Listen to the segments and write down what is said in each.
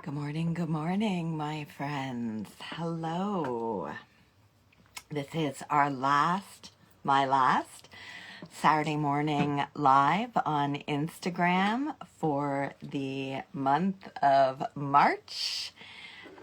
Good morning, my friends. Hello. This is my last Saturday morning live on Instagram for the month of March.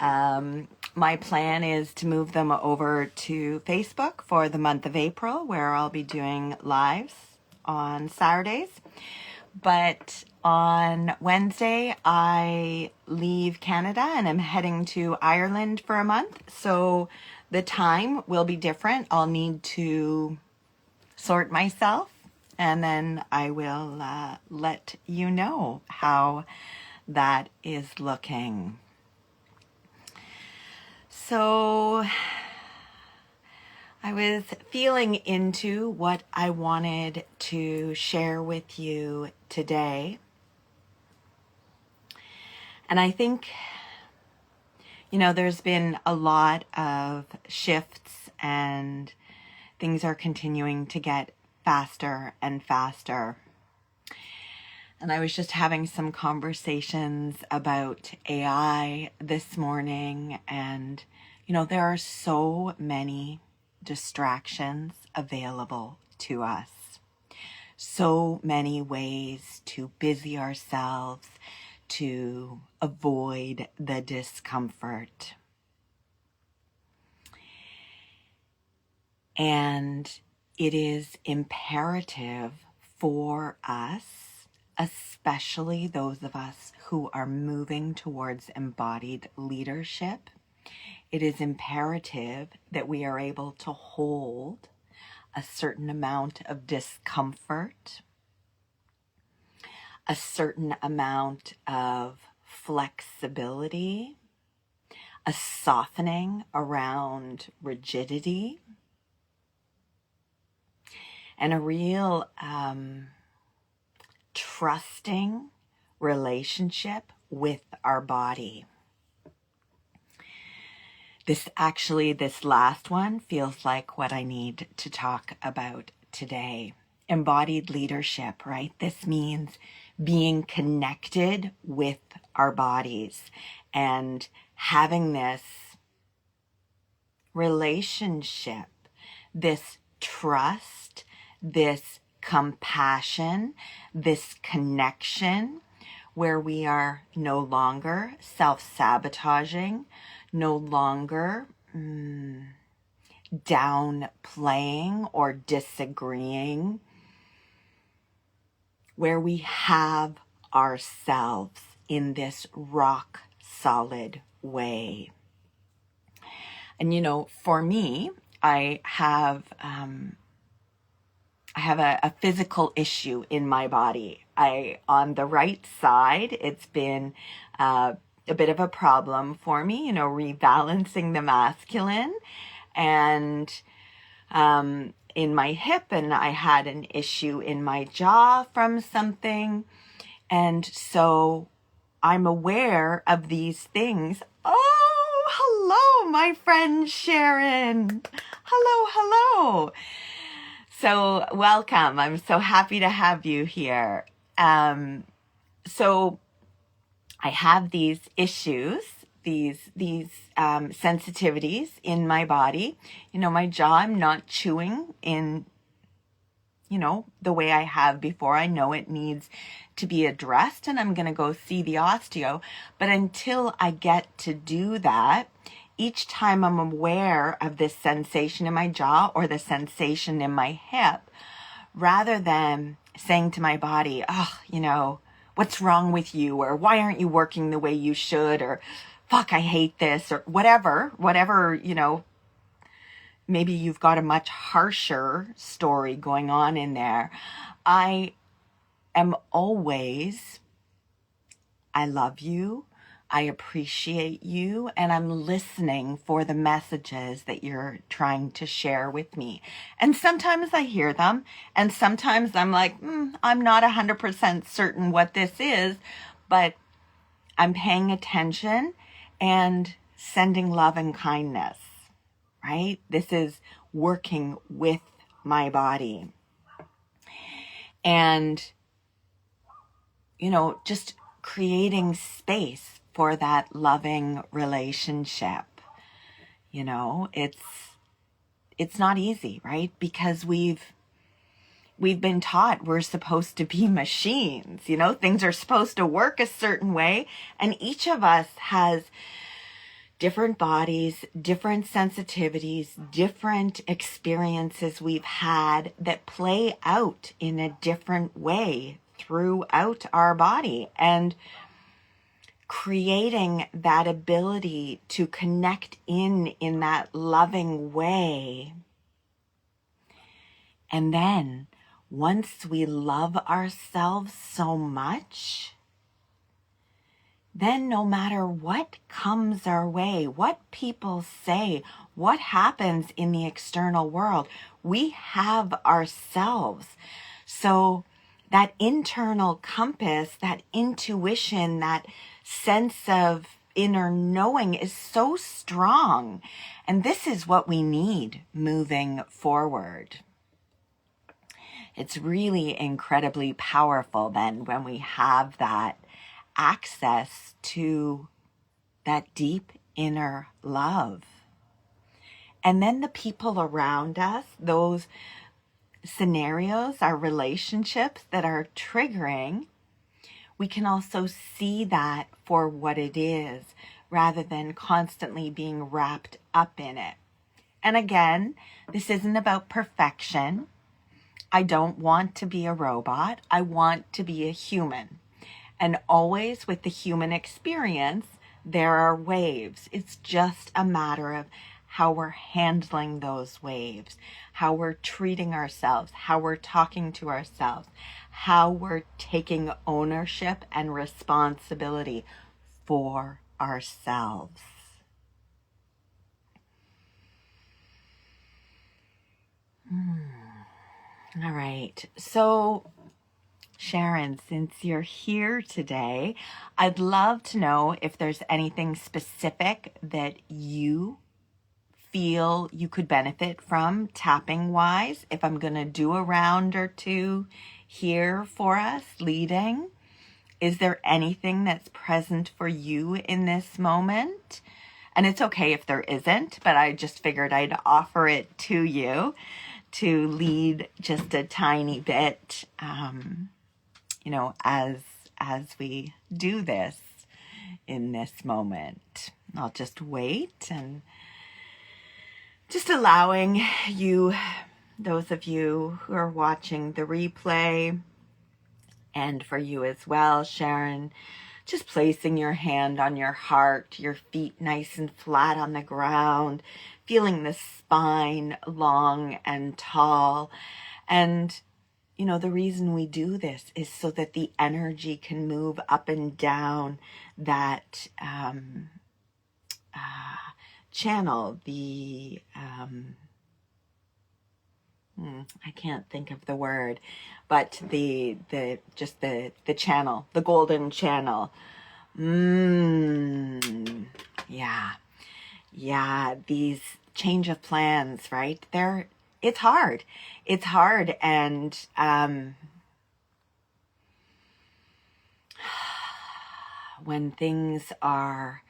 My plan is to move them over to Facebook for the month of April, where I'll be doing lives on Saturdays. But on Wednesday, I leave Canada and I'm heading to Ireland for a month. So the time will be different. I'll need to sort myself and then I will let you know how that is looking. So I was feeling into what I wanted to share with you today. And I think, there's been a lot of shifts and things are continuing to get faster and faster. And I was just having some conversations about AI this morning and, there are so many distractions available to us. So many ways to busy ourselves, to avoid the discomfort. And it is imperative for us, especially those of us who are moving towards embodied leadership, it is imperative that we are able to hold a certain amount of discomfort, a certain amount of flexibility, a softening around rigidity, and a real trusting relationship with our body. This last one feels like what I need to talk about today. Embodied leadership, right? This means being connected with our bodies and having this relationship, this trust, this compassion, this connection where we are no longer self-sabotaging, no longer downplaying or disagreeing, where we have ourselves in this rock solid way. And for me, I have a physical issue in my body. On the right side, it's been a bit of a problem for me, rebalancing the masculine, and in my hip, and I had an issue in my jaw from something. And so I'm aware of these things. Oh, hello, my friend Sharon. Hello. So welcome. I'm so happy to have you here. So I have these issues, these sensitivities in my body. My jaw, I'm not chewing in, the way I have before. I know it needs to be addressed and I'm going to go see the osteo. But until I get to do that, each time I'm aware of this sensation in my jaw or the sensation in my hip, rather than saying to my body, what's wrong with you? Or why aren't you working the way you should? Or fuck, I hate this, or whatever, maybe you've got a much harsher story going on in there. I am always, I love you, I appreciate you, and I'm listening for the messages that you're trying to share with me. And sometimes I hear them, and sometimes I'm like, I'm not 100% certain what this is, but I'm paying attention and sending love and kindness, right? This is working with my body. And, just creating space for that loving relationship. You know, it's not easy, right? Because we've been taught we're supposed to be machines, you know, things are supposed to work a certain way. And each of us has different bodies, different sensitivities, different experiences we've had that play out in a different way throughout our body. And creating that ability to connect in that loving way. And then once we love ourselves so much, then no matter what comes our way, what people say, what happens in the external world, we have ourselves. So that internal compass, that intuition, that sense of inner knowing is so strong. And this is what we need moving forward. It's really incredibly powerful then when we have that access to that deep inner love. And then the people around us, those scenarios, our relationships that are triggering, we can also see that for what it is rather than constantly being wrapped up in it. And again, this isn't about perfection. I don't want to be a robot. I want to be a human. And always with the human experience, there are waves. It's just a matter of how we're handling those waves, how we're treating ourselves, how we're talking to ourselves, how we're taking ownership and responsibility for ourselves. All right. So, Sharon, since you're here today, I'd love to know if there's anything specific that you feel you could benefit from tapping wise. If I'm going to do a round or two here for us leading, is there anything that's present for you in this moment? And it's okay if there isn't, but I just figured I'd offer it to you to lead just a tiny bit, you know, as we do this in this moment. I'll just wait and just allowing you, those of you who are watching the replay, and for you as well, Sharon, just placing your hand on your heart, your feet nice and flat on the ground, feeling the spine long and tall. And, you know, the reason we do this is so that the energy can move up and down that channel, the I can't think of the word, but the channel, the golden channel. Yeah, these change of plans, right? It's hard. It's hard, and when things are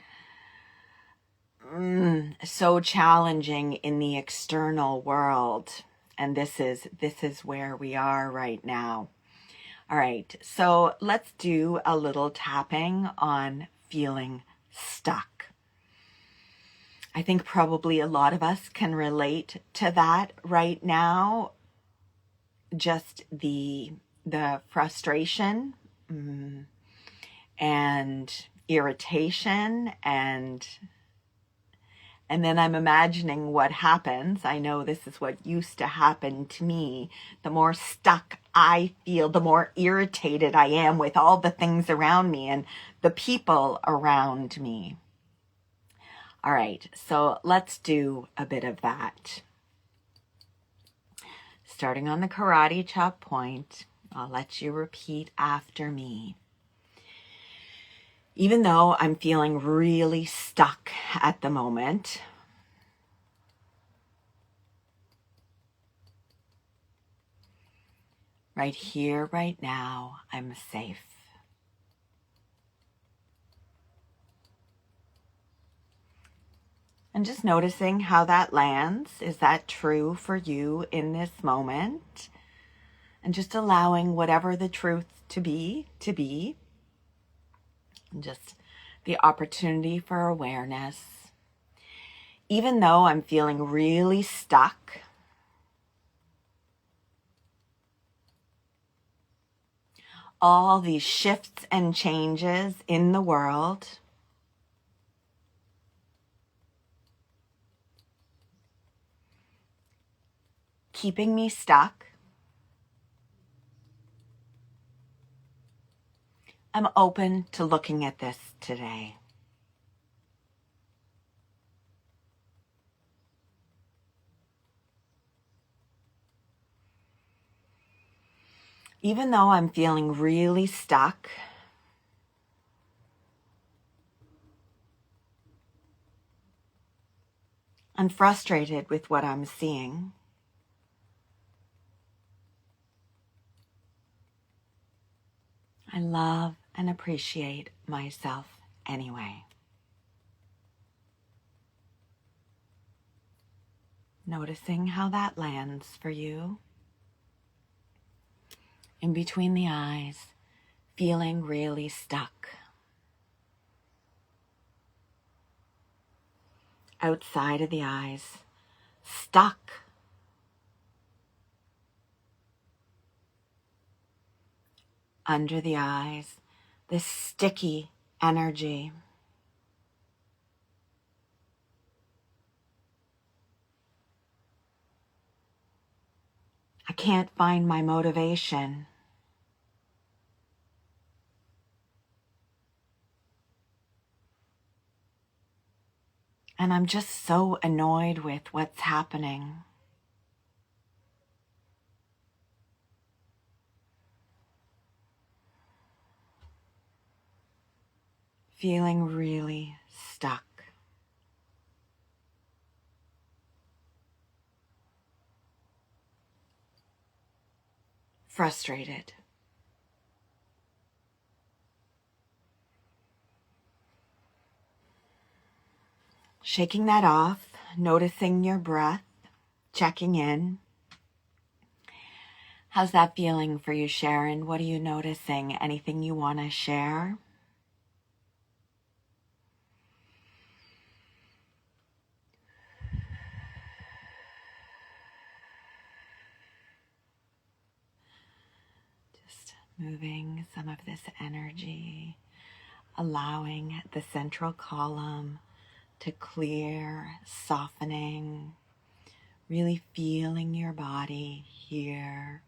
so challenging in the external world, and this is where we are right now. All right, so let's do a little tapping on feeling stuck. I think probably a lot of us can relate to that right now. Just the frustration and irritation, and then I'm imagining what happens. I know this is what used to happen to me. The more stuck I feel, the more irritated I am with all the things around me and the people around me. All right, so let's do a bit of that. Starting on the karate chop point, I'll let you repeat after me. Even though I'm feeling really stuck at the moment, right here, right now, I'm safe. And just noticing how that lands. Is that true for you in this moment? And just allowing whatever the truth to be. And just the opportunity for awareness. Even though I'm feeling really stuck, all these shifts and changes in the world, keeping me stuck, I'm open to looking at this today. Even though I'm feeling really stuck, and frustrated with what I'm seeing, I love and appreciate myself anyway. Noticing how that lands for you. In between the eyes, feeling really stuck. Outside of the eyes, stuck. Under the eyes, this sticky energy. I can't find my motivation. And I'm just so annoyed with what's happening. Feeling really stuck. Frustrated. Shaking that off, noticing your breath, checking in. How's that feeling for you, Sharon? What are you noticing? Anything you want to share? Just moving some of this energy, allowing the central column to clear, softening, really feeling your body here.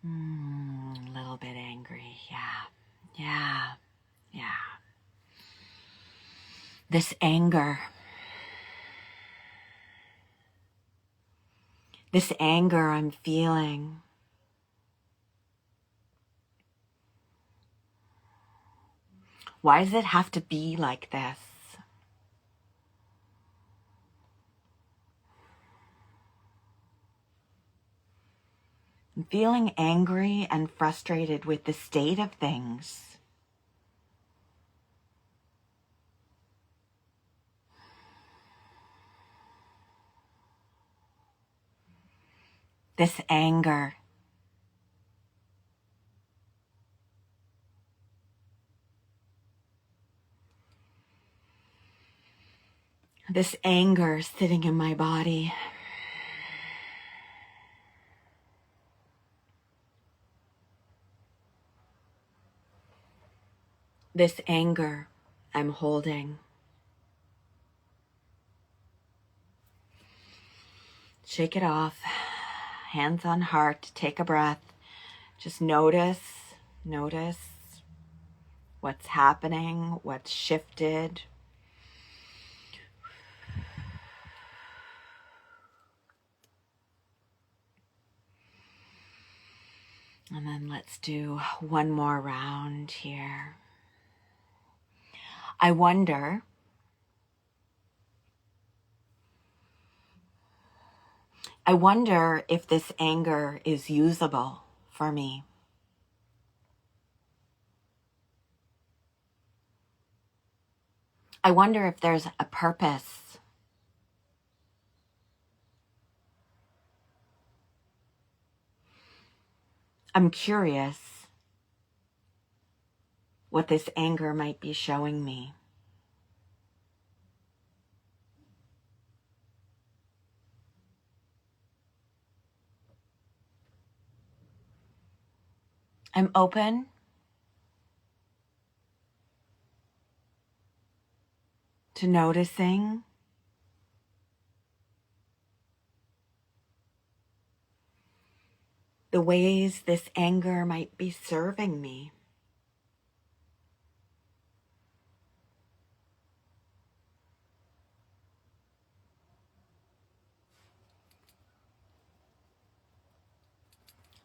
A little bit angry, yeah. This anger I'm feeling. Why does it have to be like this? I'm feeling angry and frustrated with the state of things. This anger. This anger sitting in my body. This anger I'm holding. Shake it off. Hands on heart. Take a breath. Just notice what's happening, what's shifted. And then let's do one more round here. I wonder I wonder if this anger is usable for me. I wonder if there's a purpose. I'm curious what this anger might be showing me. I'm open to noticing the ways this anger might be serving me.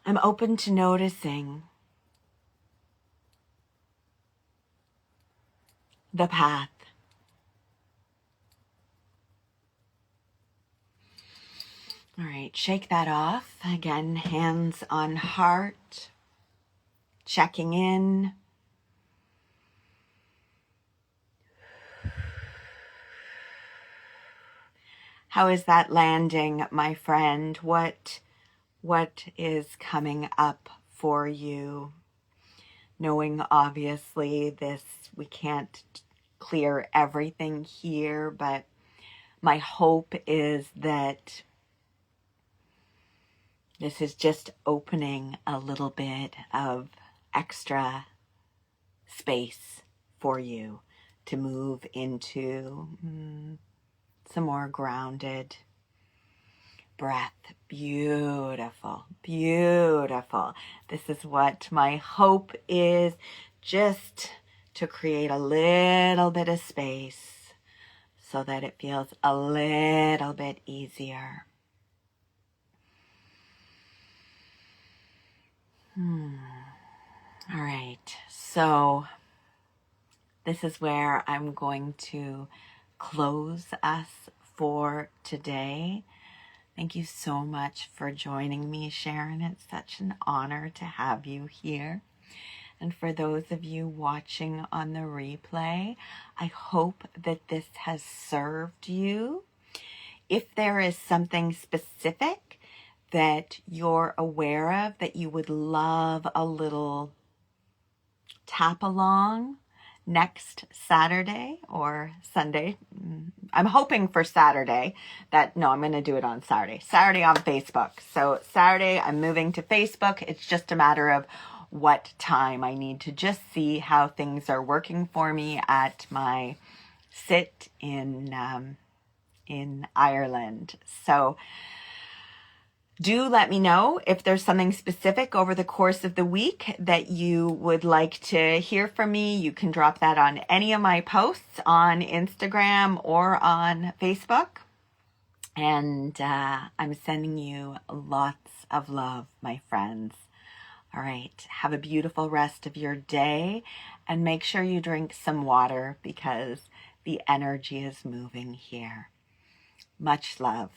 I'm open to noticing the path. All right, shake that off. Again, hands on heart, checking in. How is that landing, my friend? What is coming up for you? Knowing obviously we can't clear everything here, but my hope is that this is just opening a little bit of extra space for you to move into some more grounded breath. Beautiful, beautiful. This is what my hope is, just to create a little bit of space so that it feels a little bit easier. All right, so this is where I'm going to close us for today. Thank you so much for joining me, Sharon. It's such an honor to have you here. And for those of you watching on the replay, I hope that this has served you. If there is something specific that you're aware of that you would love a little tap along next Saturday or Sunday. I'm hoping for Saturday I'm going to do it on Saturday. Saturday on Facebook. So Saturday I'm moving to Facebook. It's just a matter of what time. I need to just see how things are working for me at my sit in Ireland. So do let me know if there's something specific over the course of the week that you would like to hear from me. You can drop that on any of my posts on Instagram or on Facebook. And I'm sending you lots of love, my friends. All right, have a beautiful rest of your day and make sure you drink some water because the energy is moving here. Much love.